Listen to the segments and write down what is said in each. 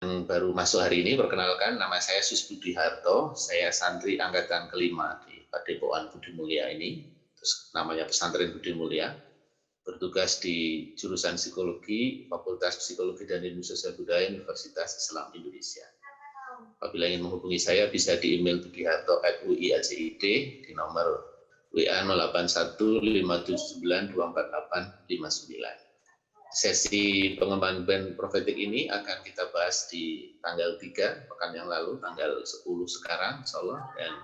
yang baru masuk hari ini, perkenalkan, nama saya Sus Budi Harto, saya santri angkatan kelima di Padepokan Budi Mulia ini, terus namanya Pesantren Budi Mulia, bertugas di jurusan Psikologi, Fakultas Psikologi dan Ilmu Sosial Budaya Universitas Islam Indonesia. Apabila ingin menghubungi saya, bisa di email budiharto@uiacid di nomor WA 081579248859. Sesi pengembangan band profetik ini akan kita bahas di tanggal 3 pekan yang lalu, tanggal 10 sekarang insya Allah, dan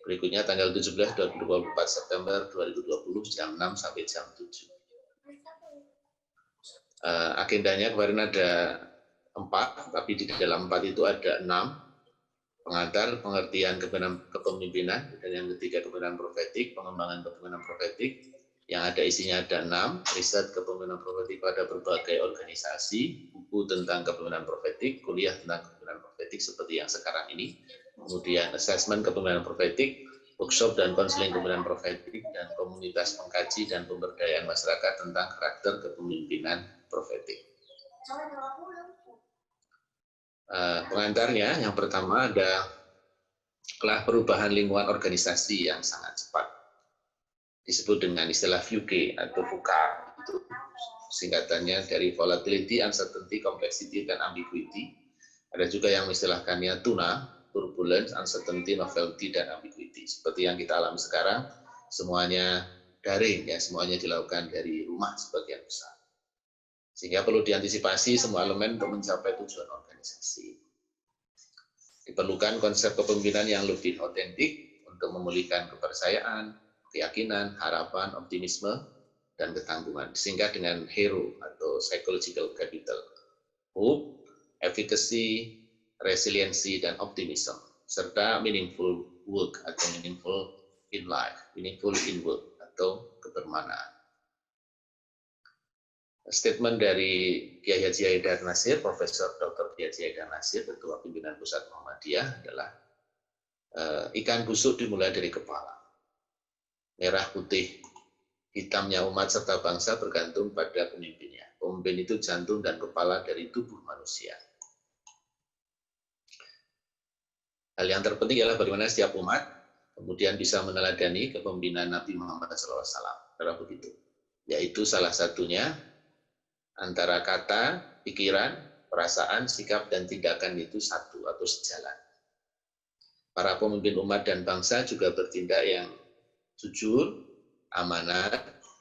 berikutnya tanggal 17 dan 24 September 2020 jam 6 sampai jam 7. Agendanya kemarin ada 4, tapi di dalam 4 itu ada 6. Pengantar, pengertian kepemimpinan, dan yang ketiga kepemimpinan profetik, pengembangan kepemimpinan profetik. Yang ada isinya ada 6, riset kepemimpinan profetik pada berbagai organisasi, buku tentang kepemimpinan profetik, kuliah tentang kepemimpinan profetik seperti yang sekarang ini, kemudian asesmen kepemimpinan profetik, workshop dan konseling kepemimpinan profetik, dan komunitas pengkaji dan pemberdayaan masyarakat tentang karakter kepemimpinan profetik. Pengantarnya yang pertama ada perubahan lingkungan organisasi yang sangat cepat, disebut dengan istilah VUCA atau VUCA, itu singkatannya dari volatility, uncertainty, complexity, dan ambiguity. Ada juga yang mengistilahkannya TUNA, turbulence, uncertainty, novelty, dan ambiguity. Seperti yang kita alami sekarang, semuanya daring, ya, semuanya dilakukan dari rumah sebagian besar. Sehingga perlu diantisipasi semua elemen untuk mencapai tujuan organisasi. Diperlukan konsep kepemimpinan yang lebih otentik untuk memulihkan kepercayaan, keyakinan, harapan, optimisme, dan ketangguhan, sehingga dengan HERO atau psychological capital, hope, efficacy, resiliency, dan optimism, serta meaningful work atau meaningful in life, meaningful in work atau kebermanaan. Statement dari Kiai Haji Haidar Nasir, Profesor Dr. Kiai Haji Haidar Nasir, Ketua Pimpinan Pusat Muhammadiyah adalah ikan busuk dimulai dari kepala. Merah, putih, hitamnya umat serta bangsa bergantung pada pemimpinnya. Pemimpin itu jantung dan kepala dari tubuh manusia. Hal yang terpenting adalah bagaimana setiap umat kemudian bisa meneladani kepemimpinan Nabi Muhammad SAW. Karena begitu, yaitu salah satunya antara kata, pikiran, perasaan, sikap, dan tindakan itu satu atau sejalan. Para pemimpin umat dan bangsa juga bertindak yang jujur, amanah,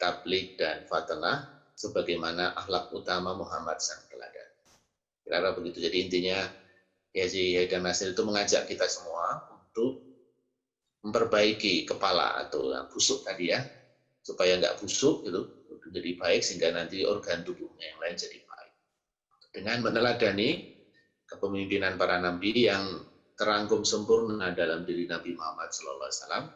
tabligh, dan fatanah sebagaimana akhlak utama Muhammad sang teladan. Kira-kira begitu. Jadi intinya Haji Haidar Nasir itu mengajak kita semua untuk memperbaiki kepala atau yang busuk tadi ya, supaya nggak busuk itu menjadi baik sehingga nanti organ tubuhnya yang lain jadi baik. Dengan meneladani kepemimpinan para nabi yang terangkum sempurna dalam diri Nabi Muhammad SAW,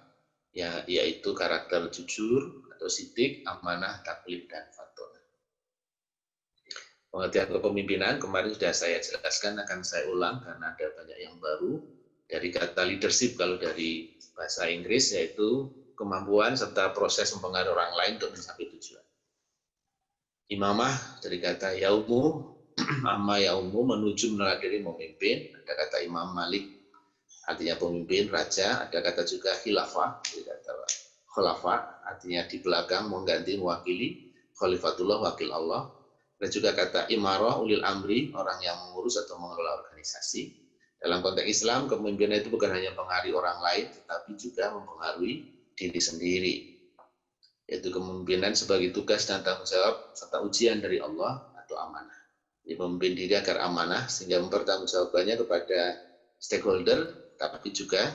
ya, yaitu karakter jujur atau sidik, amanah, tabligh, dan fatonah. Pengertian kepemimpinan kemarin sudah saya jelaskan, akan saya ulang karena ada banyak yang baru. Dari kata leadership kalau dari bahasa Inggris, yaitu kemampuan serta proses mempengaruhi orang lain untuk mencapai tujuan. Imamah dari kata yaumu, amma yaumu, menuju meneladani memimpin. Ada kata Imam Malik, artinya pemimpin, raja. Ada kata juga khilafah, kata khilafah, artinya di belakang, mengganti, mewakili. Khalifatullah, wakil Allah. Ada juga kata imarah, ulil amri, orang yang mengurus atau mengelola organisasi. Dalam konteks Islam, kepemimpinan itu bukan hanya mempengaruhi orang lain, tetapi juga mempengaruhi diri sendiri. Yaitu kepemimpinan sebagai tugas dan tanggung jawab serta ujian dari Allah atau amanah. Jadi memimpin diri agar amanah sehingga mempertanggungjawabannya kepada stakeholder, tapi juga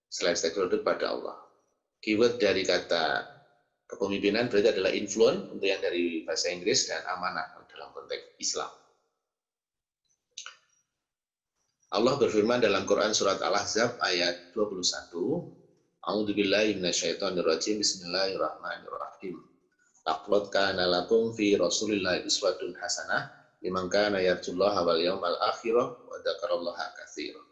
selain stakeholder pada Allah. Keyword dari kata kepemimpinan berarti adalah influence untuk yang dari bahasa Inggris dan amanah dalam konteks Islam. Allah berfirman dalam Quran surat Al-Ahzab ayat 21, A'udzubillahi minasyaitonirrajim, bismillahirrahmanirrahim. Laqad kana lakum fi Rasulillahi uswatun hasanah liman kana yarjullaha wal yawmal akhir wa dzakarallaha katsiran.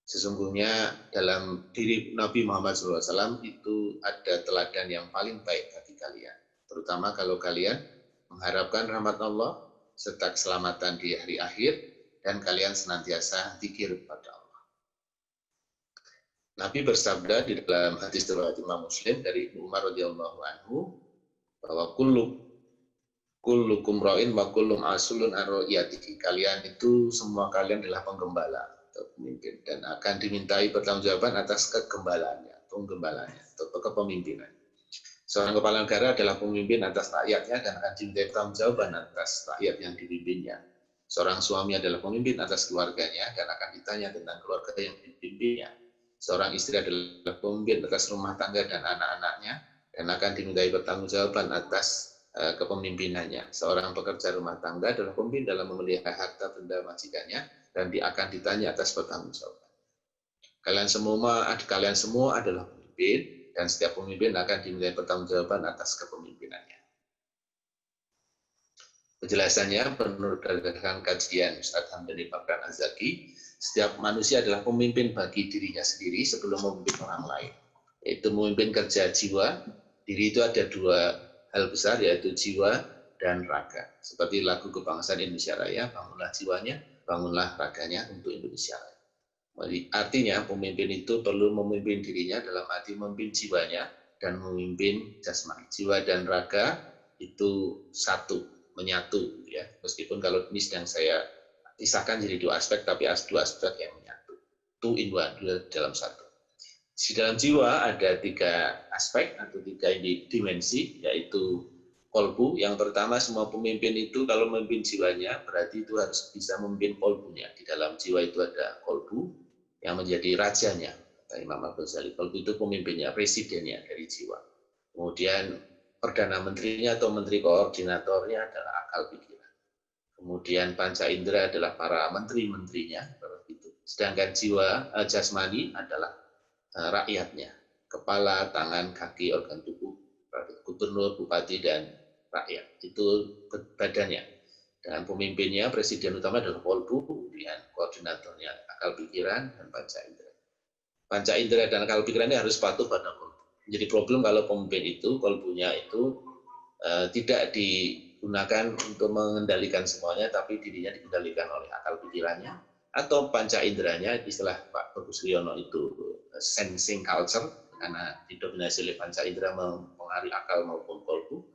Sesungguhnya dalam diri Nabi Muhammad SAW itu ada teladan yang paling baik bagi kalian, terutama kalau kalian mengharapkan rahmat Allah serta keselamatan di hari akhir dan kalian senantiasa zikir kepada Allah. Nabi bersabda di dalam hadis riwayat Imam Muslim dari Ibnu Umar radhiyallahu anhu bahwa kullukum ra'in wa kullum asulun an ra'iyatihi. Kalian itu semua kalian adalah penggembala atau pemimpin dan akan dimintai pertanggungjawaban atas penggembalaannya atau kepemimpinan. Seorang kepala negara adalah pemimpin atas rakyatnya dan akan dimintai pertanggungjawaban atas rakyat yang dipimpinnya. Seorang suami adalah pemimpin atas keluarganya dan akan ditanya tentang keluarga yang dipimpinnya. Seorang istri adalah pemimpin atas rumah tangga dan anak-anaknya dan akan dimintai pertanggungjawaban atas kepemimpinannya. Seorang pekerja rumah tangga adalah pemimpin dalam memelihara harta benda majikannya dan dia akan ditanya atas pertanggungjawaban. Kalian semua adalah pemimpin dan setiap pemimpin akan dimintai pertanggungjawaban atas kepemimpinannya. Penjelasannya menurut berdasarkan kajian Ustaz Hamdani Bakran Az-Zaki, setiap manusia adalah pemimpin bagi dirinya sendiri sebelum memimpin orang lain, yaitu memimpin kerja jiwa. Diri itu ada dua hal besar, yaitu jiwa dan raga. Seperti lagu kebangsaan Indonesia Raya, bangunlah jiwanya, bangunlah raganya untuk Indonesia Raya. Artinya pemimpin itu perlu memimpin dirinya dalam arti memimpin jiwanya dan memimpin jasmani. Jiwa dan raga itu satu, menyatu ya. Meskipun kalau ini sedang saya pisahkan jadi dua aspek, tapi dua aspek yang menyatu. Two in one, dua dalam satu. Di dalam jiwa ada tiga aspek atau tiga dimensi, yaitu kolbu. Yang pertama, semua pemimpin itu kalau memimpin jiwanya berarti itu harus bisa memimpin kolbunya. Di dalam jiwa itu ada kolbu yang menjadi rajanya, kata Imam Al-Ghazali. Kolbu itu pemimpinnya, presidennya dari jiwa. Kemudian perdana menterinya atau menteri koordinatornya adalah akal pikiran. Kemudian panca indera adalah para menteri-menterinya. Sedangkan jiwa jasmani adalah rakyatnya, kepala, tangan, kaki, organ tubuh, gubernur, bupati, dan rakyat. Itu badannya. Dan pemimpinnya, presiden utama adalah kolbu, kemudian koordinatornya akal pikiran dan panca indera. Panca indera dan akal pikirannya harus patuh pada kolbu. Jadi problem kalau pemimpin itu, kolbunya itu tidak digunakan untuk mengendalikan semuanya, tapi dirinya dikendalikan oleh akal pikirannya, atau panca inderanya, istilah Pak Bagus Riono itu sensing culture, karena didominasi oleh panca indera mempengaruhi akal maupun kolbu.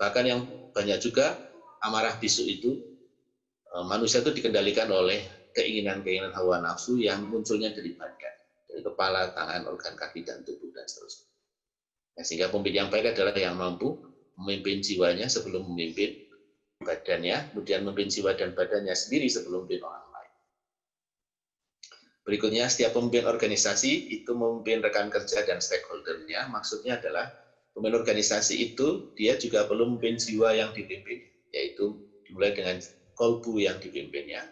Bahkan yang banyak juga amarah bisu itu, manusia itu dikendalikan oleh keinginan-keinginan hawa nafsu yang munculnya dari badan, dari kepala, tangan, organ kaki, dan tubuh, dan seterusnya. Nah, sehingga pemimpin yang baik adalah yang mampu memimpin jiwanya sebelum memimpin badannya, kemudian memimpin jiwa dan badannya sendiri sebelum memimpin orang lain. Berikutnya, setiap pemimpin organisasi itu memimpin rekan kerja dan stakeholder-nya. Maksudnya adalah pemimpin organisasi itu dia juga perlu memimpin jiwa yang dipimpin, yaitu dimulai dengan kolbu yang dipimpinnya,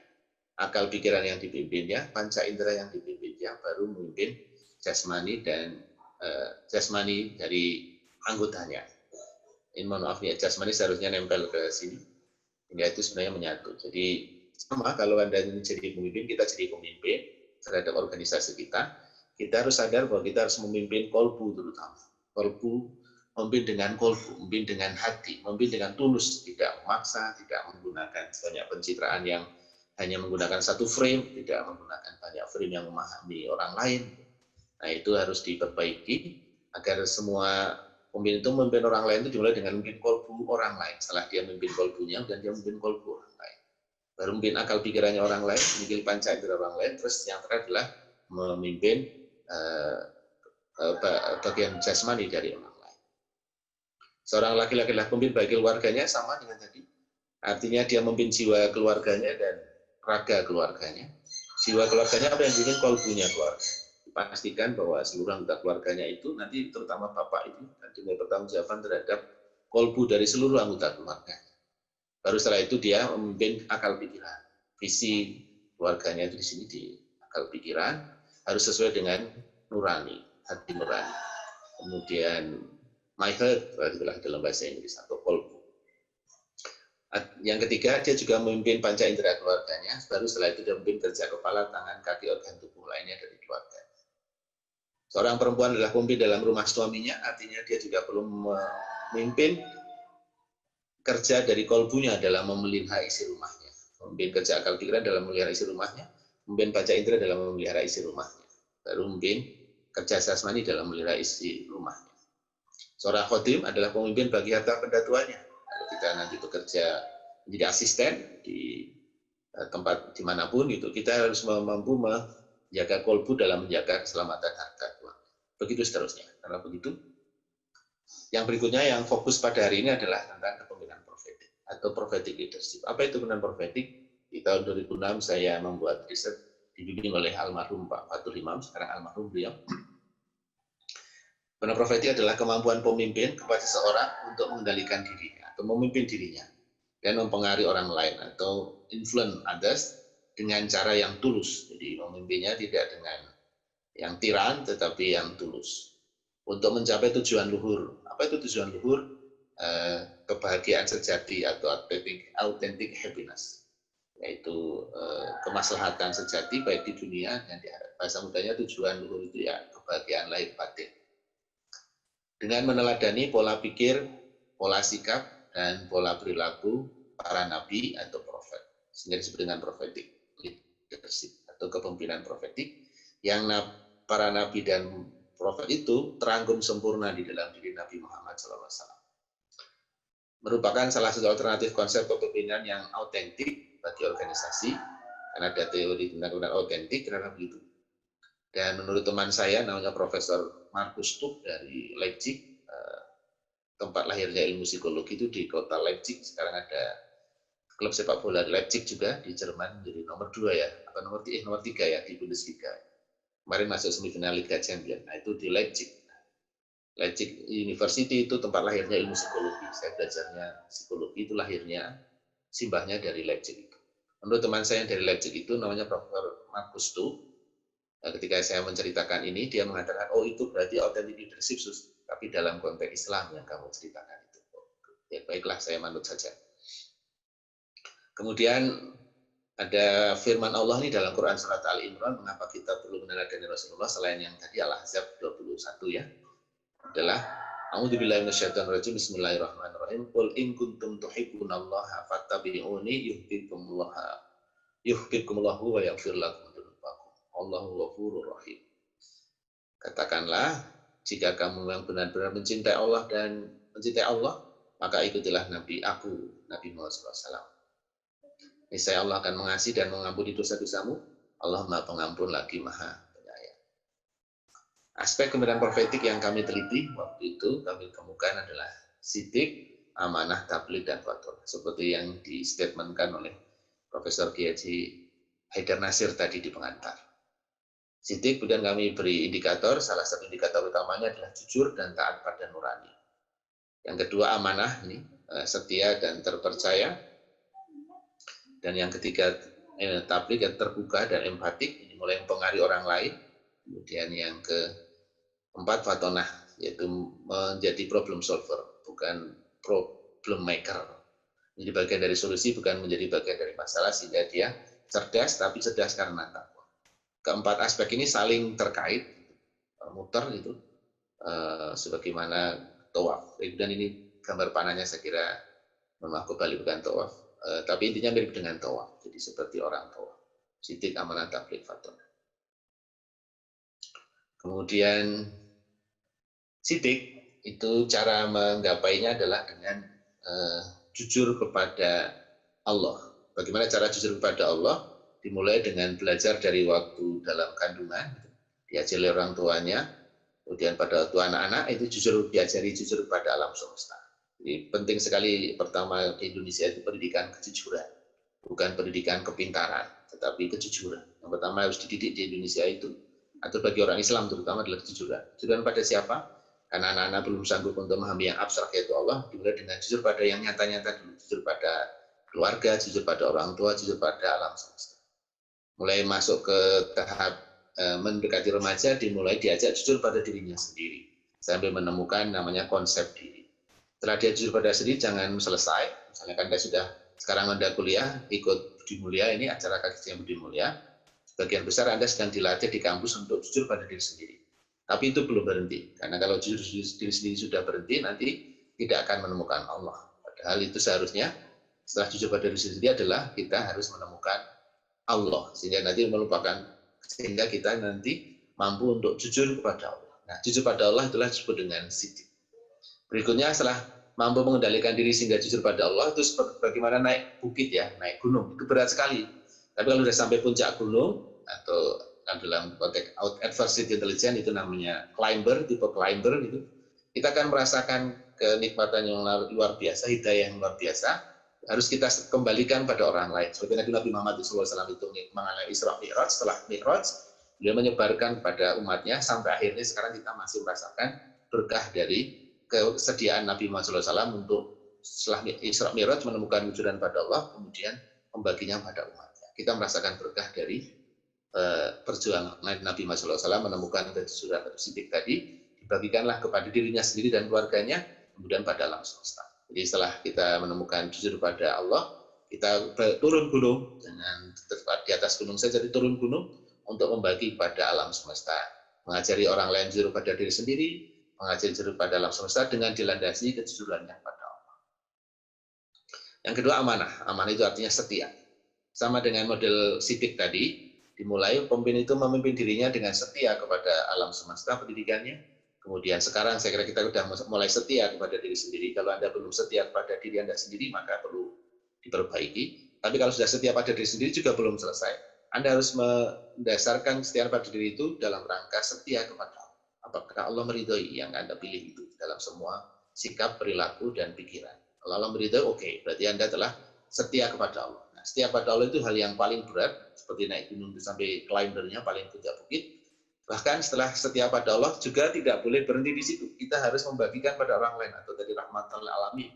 akal pikiran yang dipimpinnya, panca indera yang dipimpinnya, baru memimpin jasmani dan jasmani dari anggotanya. Ini mohon maaf ya, jasmani seharusnya nempel ke sini, hingga itu sebenarnya menyatu. Jadi sama kalau Anda jadi pemimpin, kita jadi pemimpin terhadap organisasi kita harus sadar bahwa kita harus memimpin kolbu terutama. Kolbu, memimpin dengan kolbu, memimpin dengan hati, memimpin dengan tulus, tidak memaksa, tidak menggunakan banyak pencitraan yang hanya menggunakan satu frame, tidak menggunakan banyak frame yang memahami orang lain. Nah, itu harus diperbaiki agar semua pemimpin itu memimpin orang lain itu dimulai dengan memimpin kolbu orang lain. Setelah dia memimpin kolbunya, dan dia memimpin kolbu orang lain. Baru memimpin akal pikirannya orang lain, memimpin panca indera orang lain, terus yang terakhir adalah memimpin bagian jasmani dari orang lain. Seorang laki-laki adalah pemimpin bagi keluarganya, sama dengan tadi. Artinya dia memimpin jiwa keluarganya dan raga keluarganya. Jiwa keluarganya apa yang dipimpin? Kolbunya keluarga. Pastikan bahwa seluruh anggota keluarganya itu nanti terutama bapak itu nanti bertanggung-jawaban terhadap kolbu dari seluruh anggota keluarga. Baru setelah itu dia memimpin akal pikiran. Visi keluarganya itu di sini di akal pikiran harus sesuai dengan nurani, hati nurani. Kemudian my heart adalah dalam bahasa Inggris atau kolbu. Yang ketiga, dia juga memimpin panca indera keluarganya. Baru setelah itu dia memimpin kerja kepala, tangan, kaki, organ tubuh lainnya dari keluarga. Seorang perempuan adalah pemimpin dalam rumah suaminya, artinya dia juga perlu memimpin kerja dari kolbunya dalam memelihara isi rumahnya, Pemimpin kerja akal pikiran dalam memelihara isi rumahnya, pemimpin baca indera dalam memelihara isi rumahnya, baru pemimpin kerja jasmani dalam memelihara isi rumahnya. Seorang khotim adalah pemimpin bagi harta benda tuanya. Kalau kita nanti bekerja menjadi asisten di tempat dimanapun itu, kita harus mampu menjaga kolbu dalam menjaga keselamatan harta tuan. Begitu seterusnya. Karena begitu, yang berikutnya yang fokus pada hari ini adalah tentang kepemimpinan profetik atau prophetic leadership. Apa itu kepemimpinan profetik? Di tahun 2006 saya membuat riset dibimbing oleh almarhum Pak Fatul Imam, sekarang almarhum beliau. Kepemimpinan profetik adalah kemampuan pemimpin kepada seseorang untuk mengendalikan dirinya atau memimpin dirinya dan mempengaruhi orang lain atau influence others dengan cara yang tulus. Jadi memimpinnya tidak dengan yang tiran tetapi yang tulus. Untuk mencapai tujuan luhur. Apa itu tujuan luhur? Kebahagiaan sejati atau authentic happiness. Yaitu kemaslahatan sejati baik di dunia dan di akhirat. Bahasa mudanya tujuan luhur itu ya kebahagiaan lahir batin. Dengan meneladani pola pikir, pola sikap, dan pola perilaku para nabi atau prophet. Sehingga disebut dengan prophetic leadership atau kepemimpinan profetik yang para nabi dan prophet itu terangkum sempurna di dalam diri Nabi Muhammad SAW. Merupakan salah satu alternatif konsep kepemimpinan yang autentik bagi organisasi, karena ada teori tentang kepemimpinan autentik, kenapa begitu? Dan menurut teman saya, namanya Profesor Markus Stuck dari Leipzig, tempat lahirnya ilmu psikologi itu di kota Leipzig. Sekarang ada klub sepak bola di Leipzig juga, di Jerman, menjadi nomor 2 ya, apa nomor 3 ya di Bundesliga. Kemarin masuk semifinal Liga Champions. Nah, itu di Leipzig. Leipzig University itu tempat lahirnya ilmu psikologi. Saya belajarnya psikologi, itu lahirnya, simbahnya dari Leipzig itu. Menurut teman saya yang dari Leipzig itu namanya Profesor Markus Stuck. Nah, ketika saya menceritakan ini, dia mengatakan, oh itu berarti authentic leadership, tapi dalam konteks Islam yang kamu ceritakan itu. Ya baiklah, saya manut saja. Kemudian ada firman Allah ini dalam Quran surat Ali Imran, mengapa kita perlu meneladani Rasulullah selain yang tadi Al-Ahzab 21 ya, adalah A'udzubillahi minasyaitonir rajim, bismillahirrahmanirrahim, qul in kuntum tuhibbunallaha fattabi'uni yuhibbukumullahu wa yaghfir lakum dzunubakum wallahu ghafurur rahim. Katakanlah, jika kamu yang benar-benar mencintai Allah dan mencintai Allah, maka ikutilah Nabi Muhammad SAW. Niscaya Allah akan mengasihi dan mengampuni dosa-dosamu. Allah Maha Pengampun lagi Maha Penyayang. Aspek kepemimpinan profetik yang kami teliti waktu itu kami temukan adalah sidik, amanah, tabligh, dan fatwa. Seperti yang distatementkan oleh Profesor Kiai Haidar Nasir tadi di pengantar. Sidik, kemudian kami beri indikator. Salah satu indikator utamanya adalah jujur dan taat pada nurani. Yang kedua amanah, ini setia dan terpercaya. Dan yang ketiga tabligh, terbuka dan empatik, ini mulai mempengaruhi orang lain. Kemudian yang keempat fatonah, yaitu menjadi problem solver, bukan problem maker. Menjadi bagian dari solusi, bukan menjadi bagian dari masalah, sehingga dia cerdas, tapi cerdas karena takwa. Keempat aspek ini saling terkait, muter itu, sebagaimana tawaf. Dan ini gambar panahnya saya kira, mohon maaf kembali bukan tawaf. Tapi intinya mirip dengan tawaf, jadi seperti orang tawaf. Sidik, amanah, tabligh, fatonah. Kemudian sidik itu cara menggapainya adalah dengan jujur kepada Allah. Bagaimana cara jujur kepada Allah? Dimulai dengan belajar dari waktu dalam kandungan, diajari orang tuanya. Kemudian pada waktu anak-anak itu diajari jujur kepada alam semesta. Jadi penting sekali pertama di Indonesia itu pendidikan kejujuran, bukan pendidikan kepintaran, tetapi kejujuran. Yang pertama harus dididik di Indonesia itu, atau bagi orang Islam terutama adalah kejujuran. Kejujuran pada siapa? Karena anak-anak belum sanggup untuk memahami yang abstrak yaitu Allah, dimulai dengan jujur pada yang nyata-nyata dulu, jujur pada keluarga, jujur pada orang tua, jujur pada alam semesta. Mulai masuk ke tahap mendekati remaja, dimulai diajak jujur pada dirinya sendiri, sambil menemukan namanya konsep diri. Setelah dia jujur pada diri, jangan selesai. Misalnya kan Anda sudah sekarang Anda kuliah, ikut Budi Mulia, ini acara kajian Budi Mulia. Sebagian besar Anda sedang dilatih di kampus untuk jujur pada diri sendiri. Tapi itu belum berhenti. Karena kalau jujur diri sendiri sudah berhenti, nanti tidak akan menemukan Allah. Padahal itu seharusnya Setelah jujur pada diri sendiri adalah kita harus menemukan Allah, sehingga kita nanti mampu untuk jujur kepada Allah. Nah, jujur pada Allah itulah disebut dengan sidik. Berikutnya setelah mampu mengendalikan diri sehingga jujur pada Allah, itu bagaimana naik bukit ya, naik gunung, itu berat sekali. Tapi kalau sudah sampai puncak gunung, atau dalam konteks adversity intelligence itu namanya climber, tipe climber gitu, kita akan merasakan kenikmatan yang luar biasa, hidayah yang luar biasa, harus kita kembalikan pada orang lain. Seperti Nabi Muhammad SAW itu mengalami Isra Mi'raj, setelah Mi'raj, dia menyebarkan pada umatnya, sampai akhirnya sekarang kita masih merasakan berkah dari kesediaan Nabi Muhammad SAW untuk setelah Isra Mi'raj menemukan wujudan pada Allah, kemudian membaginya pada umatnya. Kita merasakan berkah dari perjuangan Nabi Muhammad SAW menemukan kejujuran sidik tadi, dibagikanlah kepada dirinya sendiri dan keluarganya, kemudian pada alam semesta. Jadi setelah kita menemukan jujur pada Allah, kita turun gunung, dengan di atas gunung saja turun gunung untuk membagi pada alam semesta, mengajari orang lain jujur pada diri sendiri, mengajari jujur pada alam semesta dengan dilandasi kejujurannya pada Allah. Yang kedua, amanah. Amanah itu artinya setia. Sama dengan model sidik tadi, dimulai pemimpin itu memimpin dirinya dengan setia kepada alam semesta pendidikannya. Kemudian sekarang saya kira kita sudah mulai setia kepada diri sendiri. Kalau Anda belum setia kepada diri Anda sendiri, maka perlu diperbaiki. Tapi kalau sudah setia pada diri sendiri juga belum selesai. Anda harus mendasarkan setia pada diri itu dalam rangka setia kepada Allah. Apakah Allah meridhoi yang Anda pilih itu dalam semua sikap, perilaku, dan pikiran. Kalau Allah meridhoi, oke, berarti Anda telah setia kepada Allah. Nah, setia pada Allah itu hal yang paling berat, seperti naik gunung itu sampai climbernya paling puncak bukit. Bahkan setelah setia pada Allah juga tidak boleh berhenti di situ. Kita harus membagikan pada orang lain, atau dari rahmatan lil alamin.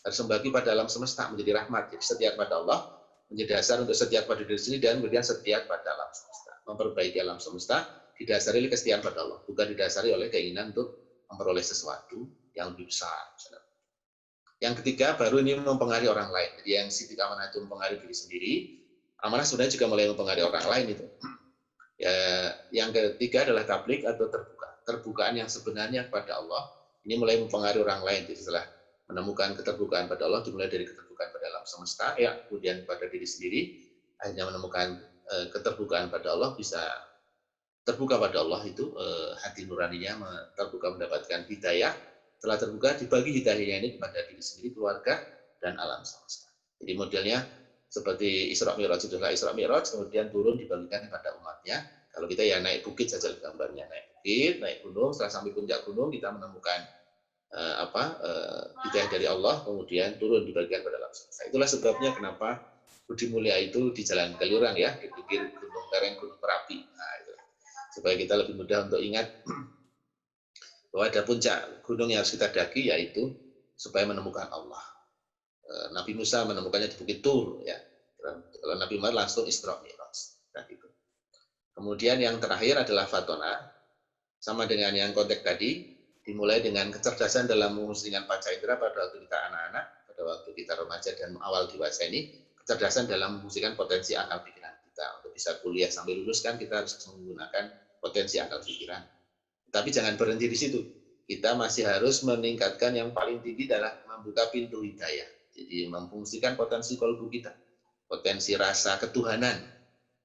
Harus membagi pada alam semesta menjadi rahmat. Jadi setia kepada Allah menjadi dasar untuk setia kepada diri sendiri, dan kemudian setia kepada alam semesta. Memperbaiki alam semesta didasari oleh kesetiaan pada Allah, bukan didasari oleh keinginan untuk memperoleh sesuatu yang lebih besar. Yang ketiga, baru ini mempengaruhi orang lain. Jadi yang sidik amanah itu mempengaruhi diri sendiri, amanah sebenarnya juga mulai mempengaruhi orang lain itu. Ya, yang ketiga adalah tablik atau terbuka. Terbukaan yang sebenarnya kepada Allah, ini mulai mempengaruhi orang lain. Jadi setelah menemukan keterbukaan pada Allah, dimulai dari keterbukaan pada alam semesta, ya, kemudian pada diri sendiri, akhirnya menemukan keterbukaan pada Allah, bisa terbuka pada Allah itu, hati nuraninya terbuka mendapatkan hidayah. Setelah terbuka, dibagi hidayahnya ini kepada diri sendiri, keluarga, dan alam semesta. Jadi modelnya seperti Isra Mi'raj, itulah Isra Mi'raj, kemudian turun dibagikan kepada umatnya. Kalau kita ya naik bukit saja gambarnya, naik bukit, naik gunung, setelah sampai puncak gunung kita menemukan hidayah dari Allah, kemudian turun dibagikan pada alam semesta. Itulah sebabnya kenapa Budi Mulia itu di Jalan Kaliurang ya, di pinggir Gunung Lereng Gunung Merapi. Nah, itulah. Supaya kita lebih mudah untuk ingat bahwa ada puncak gunung yang harus kita daki, yaitu supaya menemukan Allah. Nabi Musa menemukannya di Bukit Tur, ya. Kalau Nabi Muhammad langsung Isra Mi'raj. Nah, gitu. Kemudian yang terakhir adalah fatona, sama dengan yang konteks tadi, dimulai dengan kecerdasan dalam memusingkan panca indera pada waktu kita anak-anak, pada waktu kita remaja dan awal dewasa ini, kecerdasan dalam memusingkan potensi akal pikiran kita. Untuk bisa kuliah sampai lulus kan kita harus menggunakan potensi akal pikiran. Tapi jangan berhenti di situ. Kita masih harus meningkatkan yang paling tinggi adalah membuka pintu hidayah. Jadi memfungsikan potensi kolbu kita. Potensi rasa ketuhanan.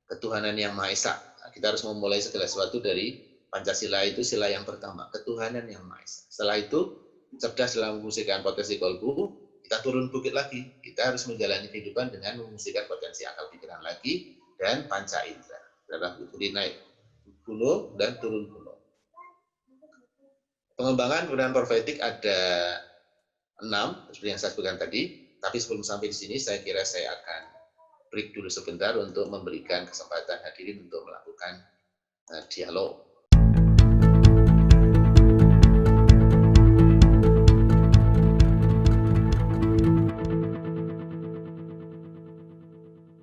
Ketuhanan yang Maha Esa. Nah, kita harus memulai segala sesuatu dari Pancasila itu sila yang pertama. Ketuhanan yang Maha Esa. Setelah itu, cerdas dalam memfungsikan potensi kolbu, kita turun bukit lagi. Kita harus menjalani kehidupan dengan memfungsikan potensi akal pikiran lagi dan panca indera. Jadi naik gunung dan turun gunung. Pengembangan penggunaan profetik ada 6, seperti yang saya sebutkan tadi. Tapi sebelum sampai di sini, saya kira saya akan break dulu sebentar untuk memberikan kesempatan hadirin untuk melakukan dialog